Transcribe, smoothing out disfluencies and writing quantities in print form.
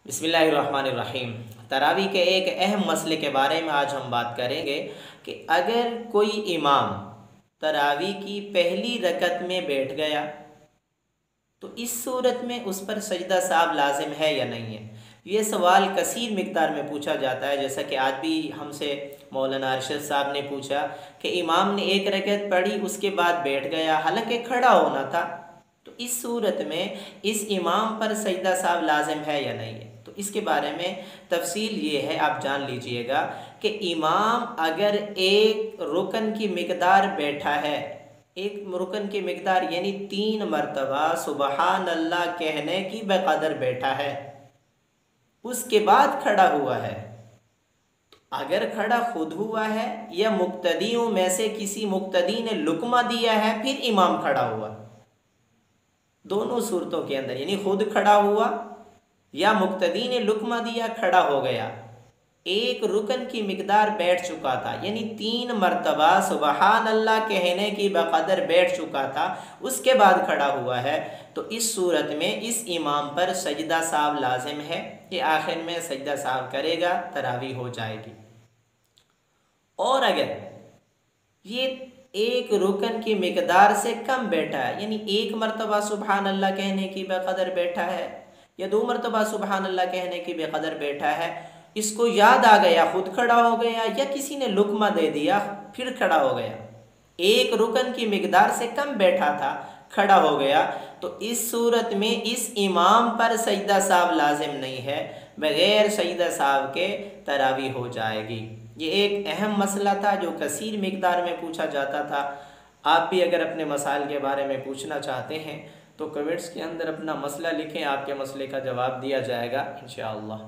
बिस्मिल्लाहिर्रहमानिर्रहीम। तरावी के एक अहम मसले के बारे में आज हम बात करेंगे कि अगर कोई इमाम तरावी की पहली रकत में बैठ गया तो इस सूरत में उस पर सजदा साहब लाजिम है या नहीं है। ये सवाल कसीर मिकदार में पूछा जाता है। जैसा कि आज भी हमसे मौलाना अरशद साहब ने पूछा कि इमाम ने एक रकत पढ़ी, उसके बाद बैठ गया, हालांकि खड़ा होना था, तो इस सूरत में इस इमाम पर सजदा साहब लाजिम है या नहीं है। तो इसके बारे में तफसील ये है, आप जान लीजिएगा कि इमाम अगर एक रुकन की मिकदार बैठा है, एक रुकन की मिकदार यानी 3 मरतबा सुबहान अल्लाह कहने की बेकदर बैठा है, उसके बाद खड़ा हुआ है, अगर खड़ा खुद हुआ है या मुक्तदियों में से किसी मुक्तदी ने लुकमा दिया है फिर इमाम खड़ा हुआ, दोनों सूरतों के अंदर यानी खुद खड़ा हुआ या मुक्तदी ने लुकमा दिया खड़ा हो गया, एक रुकन की मिकदार बैठ चुका था यानी 3 मरतबा सुबहान अल्लाह कहने की बकदर बैठ चुका था, उसके बाद खड़ा हुआ है, तो इस सूरत में इस इमाम पर सजदा साहब लाजिम है कि आखिर में सजदा साहब करेगा, तरावी हो जाएगी। और अगर ये एक रुकन की मिकदार से कम बैठा है यानी 1 मरतबा सुबहान अल्लाह कहने की बेकदर बैठा है या 2 मरतबा सुबहान अल्लाह कहने की बेकदर बैठा है, इसको याद आ गया, खुद खड़ा हो गया या किसी ने लुकमा दे दिया फिर खड़ा हो गया, एक रुकन की मिकदार से कम बैठा था, खड़ा हो गया, तो इस सूरत में इस इमाम पर सजदा साहब लाजिम नहीं है, बगैर सजदा साहब के तरावी हो जाएगी। ये एक अहम मसला था जो कसीर मिकदार में पूछा जाता था। आप भी अगर अपने मसाइल के बारे में पूछना चाहते हैं तो कमेंट्स के अंदर अपना मसला लिखें, आपके मसले का जवाब दिया जाएगा इंशाअल्लाह।